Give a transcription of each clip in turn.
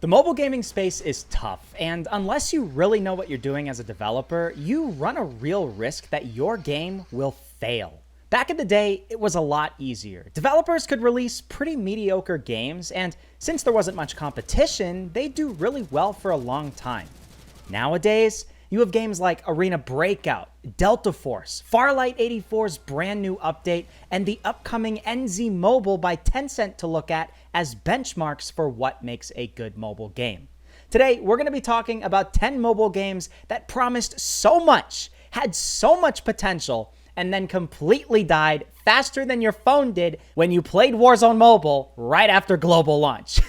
The mobile gaming space is tough, and unless you really know what you're doing as a developer, you run a real risk that your game will fail. Back in the day, it was a lot easier. Developers could release pretty mediocre games, and since there wasn't much competition, they'd do really well for a long time. Nowadays, you have games like Arena Breakout, Delta Force, Farlight 84's brand new update, and the upcoming NZ Mobile by Tencent to look at as benchmarks for what makes a good mobile game. Today, we're going to be talking about 10 mobile games that promised so much, had so much potential, and then completely died faster than your phone did when you played Warzone Mobile right after global launch.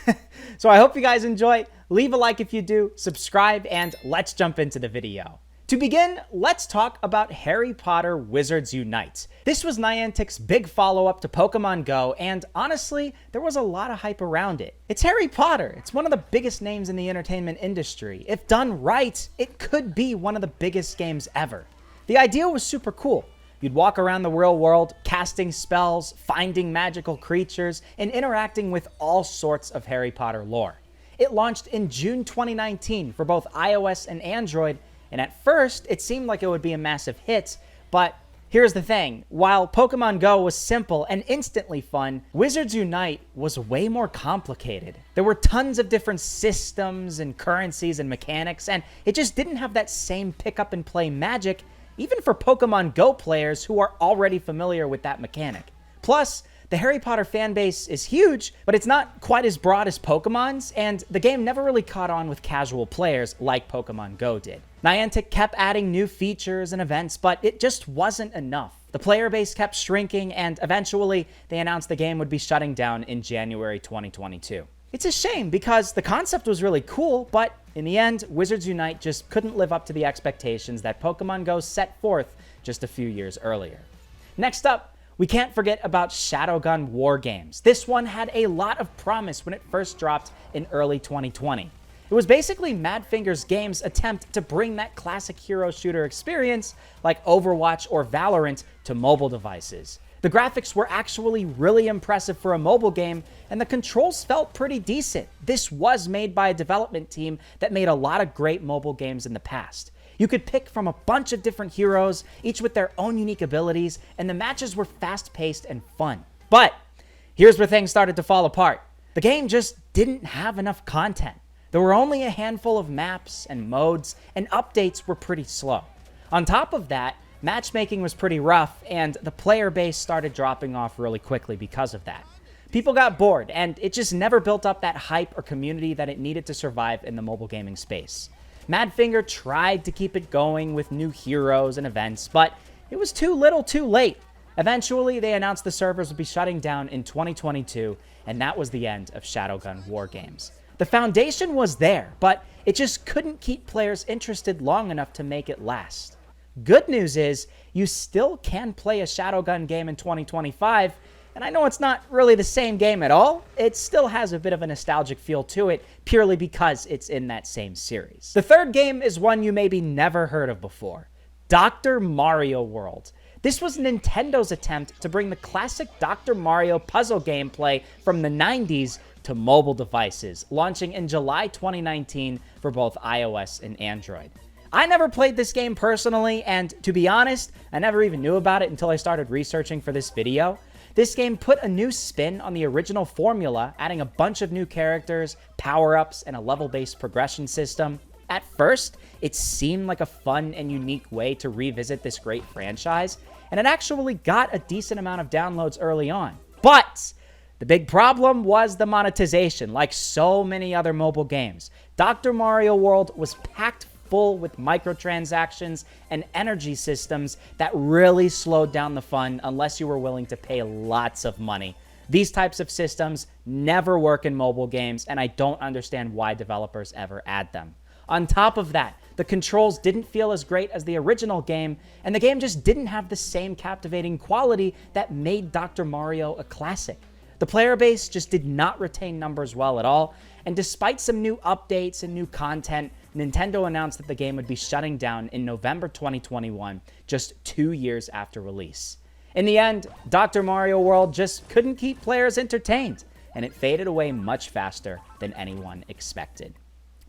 So I hope you guys enjoy. Leave a like if you do, subscribe, and let's jump into the video. To begin, let's talk about Harry Potter Wizards Unite. This was Niantic's big follow-up to Pokemon Go, and honestly, there was a lot of hype around it. It's Harry Potter. It's one of the biggest names in the entertainment industry. If done right, it could be one of the biggest games ever. The idea was super cool. You'd walk around the real world, casting spells, finding magical creatures, and interacting with all sorts of Harry Potter lore. It launched in June 2019 for both iOS and Android, and at first, it seemed like it would be a massive hit, but here's the thing. While Pokemon Go was simple and instantly fun, Wizards Unite was way more complicated. There were tons of different systems and currencies and mechanics, and it just didn't have that same pick-up-and-play magic, even for Pokemon Go players who are already familiar with that mechanic. Plus, the Harry Potter fanbase is huge, but it's not quite as broad as Pokemon's, and the game never really caught on with casual players like Pokemon Go did. Niantic kept adding new features and events, but it just wasn't enough. The player base kept shrinking, and eventually, they announced the game would be shutting down in January 2022. It's a shame because the concept was really cool, but in the end, Wizards Unite just couldn't live up to the expectations that Pokemon Go set forth just a few years earlier. Next up, we can't forget about Shadowgun War Games. This one had a lot of promise when it first dropped in early 2020. It was basically Madfinger's game's attempt to bring that classic hero shooter experience like Overwatch or Valorant to mobile devices. The graphics were actually really impressive for a mobile game, and the controls felt pretty decent. This was made by a development team that made a lot of great mobile games in the past. You could pick from a bunch of different heroes, each with their own unique abilities, and the matches were fast-paced and fun. But here's where things started to fall apart. The game just didn't have enough content. There were only a handful of maps and modes, and updates were pretty slow. On top of that, matchmaking was pretty rough, and the player base started dropping off really quickly because of that. People got bored, and it just never built up that hype or community that it needed to survive in the mobile gaming space. Madfinger tried to keep it going with new heroes and events, but it was too little too late. Eventually, they announced the servers would be shutting down in 2022, and that was the end of Shadowgun War Games. The foundation was there, but it just couldn't keep players interested long enough to make it last. Good news is, you still can play a Shadowgun game in 2025, and I know it's not really the same game at all. It still has a bit of a nostalgic feel to it, purely because it's in that same series. The third game is one you maybe never heard of before, Dr. Mario World. This was Nintendo's attempt to bring the classic Dr. Mario puzzle gameplay from the 90s to mobile devices, launching in July 2019 for both iOS and Android. I never played this game personally, and to be honest, I never even knew about it until I started researching for this video. This game put a new spin on the original formula, adding a bunch of new characters, power-ups, and a level-based progression system. At first, it seemed like a fun and unique way to revisit this great franchise, and it actually got a decent amount of downloads early on. But the big problem was the monetization. Like so many other mobile games, Dr. Mario World was packed full with microtransactions and energy systems that really slowed down the fun unless you were willing to pay lots of money. These types of systems never work in mobile games, and I don't understand why developers ever add them. On top of that, the controls didn't feel as great as the original game, and the game just didn't have the same captivating quality that made Dr. Mario a classic. The player base just did not retain numbers well at all, and despite some new updates and new content, Nintendo announced that the game would be shutting down in November 2021, just 2 years after release. In the end, Dr. Mario World just couldn't keep players entertained, and it faded away much faster than anyone expected.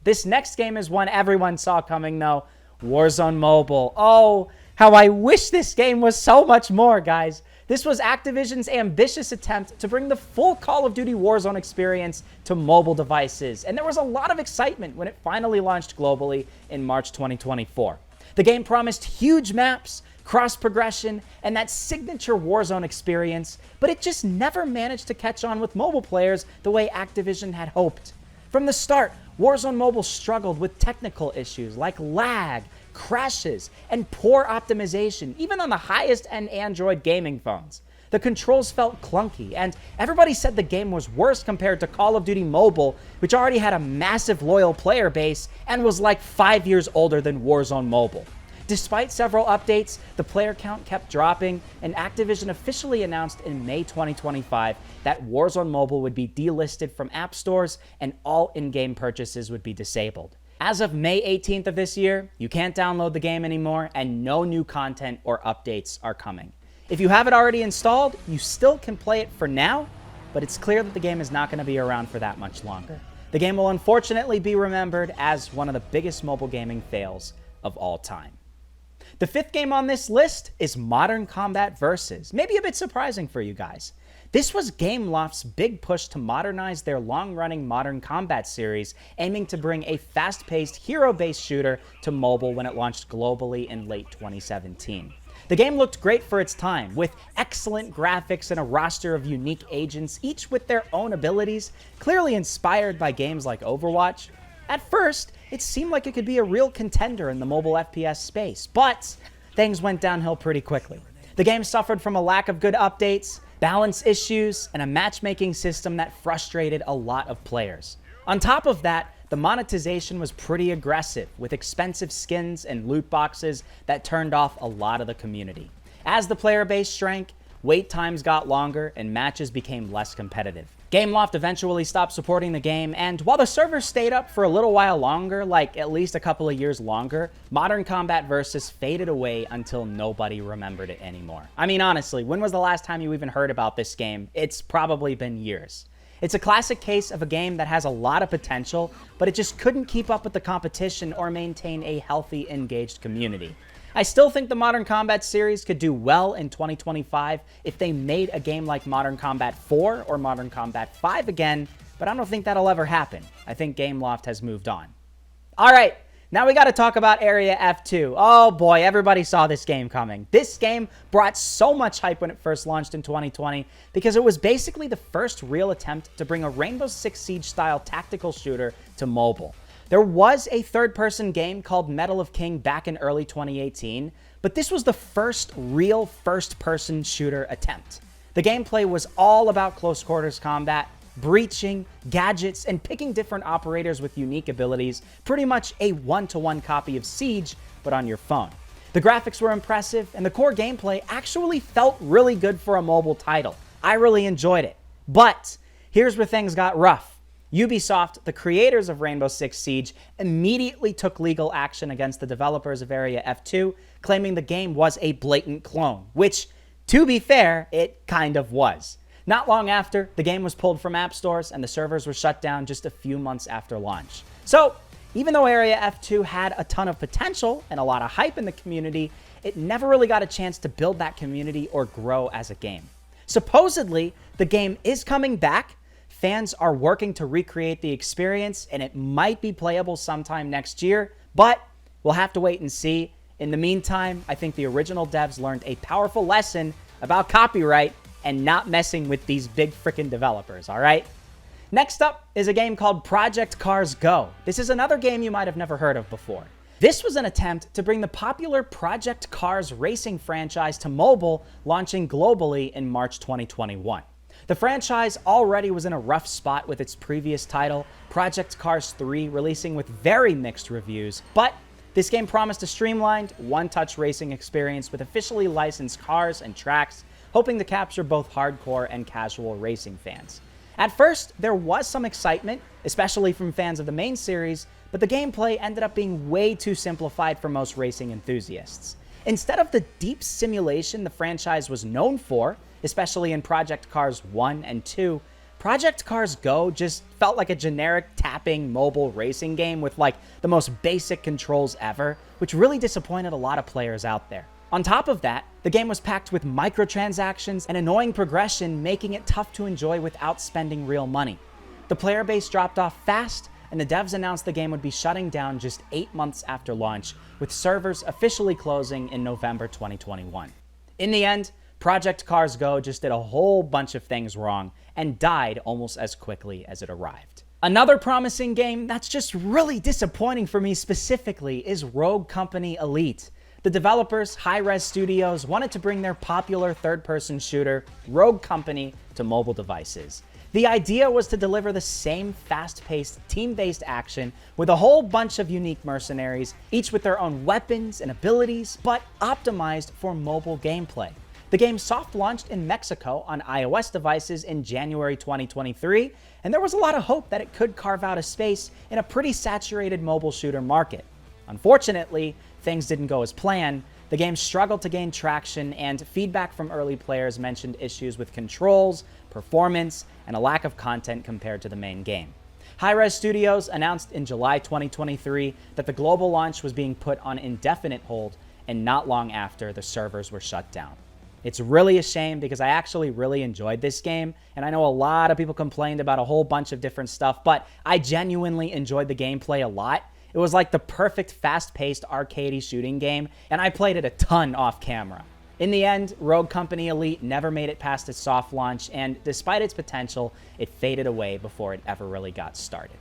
This next game is one everyone saw coming though, Warzone Mobile. Oh, how I wish this game was so much more, guys. This was Activision's ambitious attempt to bring the full Call of Duty Warzone experience to mobile devices, and there was a lot of excitement when it finally launched globally in March 2024. The game promised huge maps, cross-progression, and that signature Warzone experience, but it just never managed to catch on with mobile players the way Activision had hoped. From the start, Warzone Mobile struggled with technical issues like lag, crashes, and poor optimization, even on the highest-end Android gaming phones. The controls felt clunky, and everybody said the game was worse compared to Call of Duty Mobile, which already had a massive loyal player base and was like 5 years older than Warzone Mobile. Despite several updates, the player count kept dropping, and Activision officially announced in May 2025 that Warzone Mobile would be delisted from app stores and all in-game purchases would be disabled. As of May 18th of this year, you can't download the game anymore, and no new content or updates are coming. If you have it already installed, you still can play it for now, but it's clear that the game is not going to be around for that much longer. The game will unfortunately be remembered as one of the biggest mobile gaming fails of all time. The fifth game on this list is Modern Combat Versus. Maybe a bit surprising for you guys. This was Gameloft's big push to modernize their long-running Modern Combat series, aiming to bring a fast-paced, hero-based shooter to mobile when it launched globally in late 2017. The game looked great for its time, with excellent graphics and a roster of unique agents, each with their own abilities, clearly inspired by games like Overwatch. At first, it seemed like it could be a real contender in the mobile FPS space, but things went downhill pretty quickly. The game suffered from a lack of good updates, balance issues, and a matchmaking system that frustrated a lot of players. On top of that, the monetization was pretty aggressive, with expensive skins and loot boxes that turned off a lot of the community. As the player base shrank, wait times got longer and matches became less competitive. Gameloft eventually stopped supporting the game, and while the servers stayed up for a little while longer, like at least a couple of years longer, Modern Combat Versus faded away until nobody remembered it anymore. I mean, honestly, when was the last time you even heard about this game? It's probably been years. It's a classic case of a game that has a lot of potential, but it just couldn't keep up with the competition or maintain a healthy, engaged community. I still think the Modern Combat series could do well in 2025 if they made a game like Modern Combat 4 or Modern Combat 5 again, but I don't think that'll ever happen. I think Gameloft has moved on. All right, now we got to talk about Area F2. Oh boy, everybody saw this game coming. This game brought so much hype when it first launched in 2020 because it was basically the first real attempt to bring a Rainbow Six Siege-style tactical shooter to mobile. There was a third-person game called Medal of King back in early 2018, but this was the first real first-person shooter attempt. The gameplay was all about close-quarters combat, breaching, gadgets, and picking different operators with unique abilities, pretty much a one-to-one copy of Siege, but on your phone. The graphics were impressive, and the core gameplay actually felt really good for a mobile title. I really enjoyed it. But here's where things got rough. Ubisoft, the creators of Rainbow Six Siege, immediately took legal action against the developers of Area F2, claiming the game was a blatant clone, which, to be fair, it kind of was. Not long after, the game was pulled from app stores and the servers were shut down just a few months after launch. So, even though Area F2 had a ton of potential and a lot of hype in the community, it never really got a chance to build that community or grow as a game. Supposedly, the game is coming back. Fans are working to recreate the experience, and it might be playable sometime next year, but we'll have to wait and see. In the meantime, I think the original devs learned a powerful lesson about copyright and not messing with these big frickin' developers, all right? Next up is a game called Project Cars Go. This is another game you might have never heard of before. This was an attempt to bring the popular Project Cars racing franchise to mobile, launching globally in March 2021. The franchise already was in a rough spot with its previous title, Project Cars 3, releasing with very mixed reviews, but this game promised a streamlined, one-touch racing experience with officially licensed cars and tracks, hoping to capture both hardcore and casual racing fans. At first, there was some excitement, especially from fans of the main series, but the gameplay ended up being way too simplified for most racing enthusiasts. Instead of the deep simulation the franchise was known for, especially in Project Cars 1 and 2, Project Cars Go just felt like a generic tapping mobile racing game with like the most basic controls ever, which really disappointed a lot of players out there. On top of that, the game was packed with microtransactions and annoying progression, making it tough to enjoy without spending real money. The player base dropped off fast, and the devs announced the game would be shutting down just 8 months after launch, with servers officially closing in November 2021. In the end, Project Cars Go just did a whole bunch of things wrong and died almost as quickly as it arrived. Another promising game that's just really disappointing for me specifically is Rogue Company Elite. The developers, Hi-Rez Studios, wanted to bring their popular third-person shooter, Rogue Company, to mobile devices. The idea was to deliver the same fast-paced, team-based action with a whole bunch of unique mercenaries, each with their own weapons and abilities, but optimized for mobile gameplay. The game soft launched in Mexico on iOS devices in January 2023, and there was a lot of hope that it could carve out a space in a pretty saturated mobile shooter market. Unfortunately, things didn't go as planned. The game struggled to gain traction, and feedback from early players mentioned issues with controls, performance, and a lack of content compared to the main game. Hi-Rez Studios announced in July 2023 that the global launch was being put on indefinite hold, and not long after, the servers were shut down. It's really a shame because I actually really enjoyed this game, and I know a lot of people complained about a whole bunch of different stuff, but I genuinely enjoyed the gameplay a lot. It was like the perfect fast-paced arcadey shooting game, and I played it a ton off camera. In the end, Rogue Company Elite never made it past its soft launch, and despite its potential, it faded away before it ever really got started.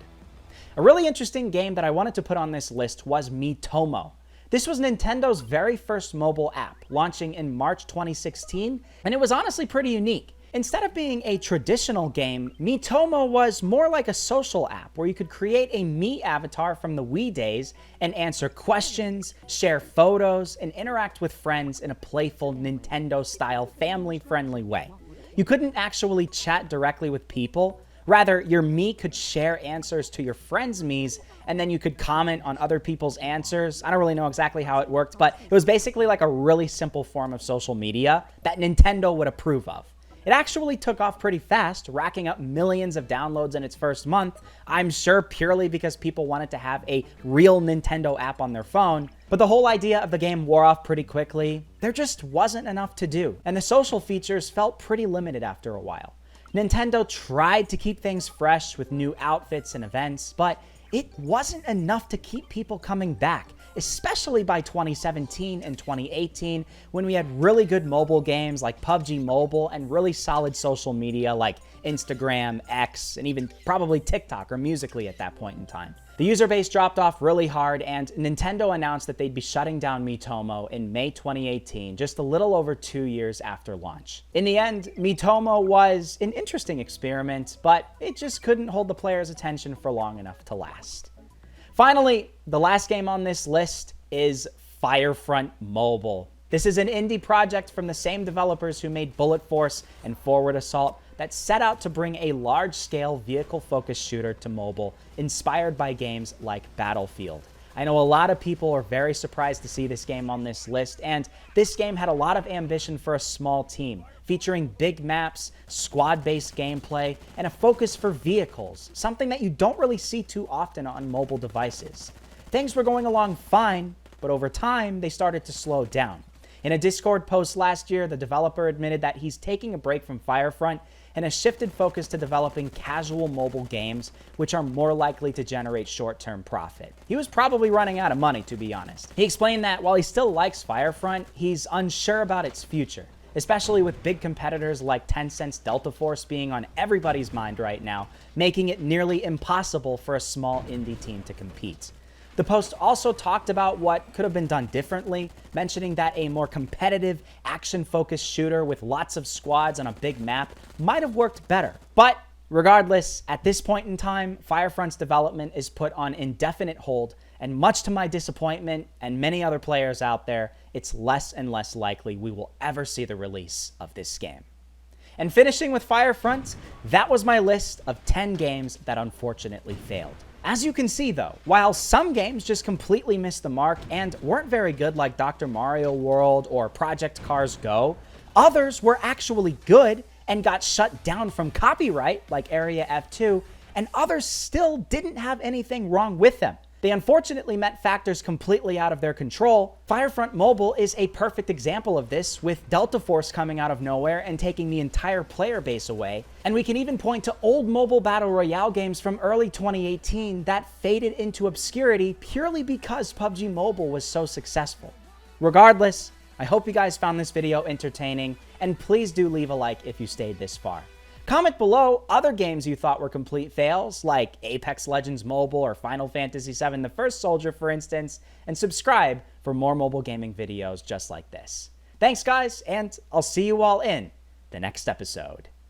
A really interesting game that I wanted to put on this list was Miitomo. This was Nintendo's very first mobile app, launching in March 2016, and it was honestly pretty unique. Instead of being a traditional game, Miitomo was more like a social app where you could create a me avatar from the Wii days and answer questions, share photos, and interact with friends in a playful Nintendo-style family-friendly way. You couldn't actually chat directly with people. Rather, your me could share answers to your friends' me's, and then you could comment on other people's answers. I don't really know exactly how it worked, but it was basically like a really simple form of social media that Nintendo would approve of. It actually took off pretty fast, racking up millions of downloads in its first month, I'm sure purely because people wanted to have a real Nintendo app on their phone. But the whole idea of the game wore off pretty quickly. There just wasn't enough to do, and the social features felt pretty limited after a while. Nintendo tried to keep things fresh with new outfits and events, but it wasn't enough to keep people coming back, especially by 2017 and 2018, when we had really good mobile games like PUBG Mobile and really solid social media like Instagram, X, and even probably TikTok or Musical.ly at that point in time. The user base dropped off really hard, and Nintendo announced that they'd be shutting down Miitomo in May 2018, just a little over 2 years after launch. In the end, Miitomo was an interesting experiment, but it just couldn't hold the players' attention for long enough to last. Finally, the last game on this list is FireFront Mobile. This is an indie project from the same developers who made Bullet Force and Forward Assault that set out to bring a large-scale vehicle-focused shooter to mobile, inspired by games like Battlefield. I know a lot of people are very surprised to see this game on this list, and this game had a lot of ambition for a small team, featuring big maps, squad-based gameplay, and a focus for vehicles, something that you don't really see too often on mobile devices. Things were going along fine, but over time, they started to slow down. In a Discord post last year, the developer admitted that he's taking a break from FireFront and has shifted focus to developing casual mobile games, which are more likely to generate short-term profit. He was probably running out of money, to be honest. He explained that while he still likes FireFront, he's unsure about its future, especially with big competitors like Tencent's Delta Force being on everybody's mind right now, making it nearly impossible for a small indie team to compete. The post also talked about what could have been done differently, mentioning that a more competitive, action-focused shooter with lots of squads on a big map might have worked better. But regardless, at this point in time, FireFront's development is put on indefinite hold, and much to my disappointment and many other players out there, it's less and less likely we will ever see the release of this game. And finishing with FireFront, that was my list of 10 games that unfortunately failed. As you can see though, while some games just completely missed the mark and weren't very good like Dr. Mario World or Project Cars Go, others were actually good and got shut down from copyright, like Area F2, and others still didn't have anything wrong with them. They unfortunately met factors completely out of their control. FireFront Mobile is a perfect example of this, with Delta Force coming out of nowhere and taking the entire player base away. And we can even point to old mobile battle royale games from early 2018 that faded into obscurity purely because PUBG Mobile was so successful. Regardless, I hope you guys found this video entertaining, and please do leave a like if you stayed this far. Comment below other games you thought were complete fails, like Apex Legends Mobile or Final Fantasy VII The First Soldier, for instance, and subscribe for more mobile gaming videos just like this. Thanks, guys, and I'll see you all in the next episode.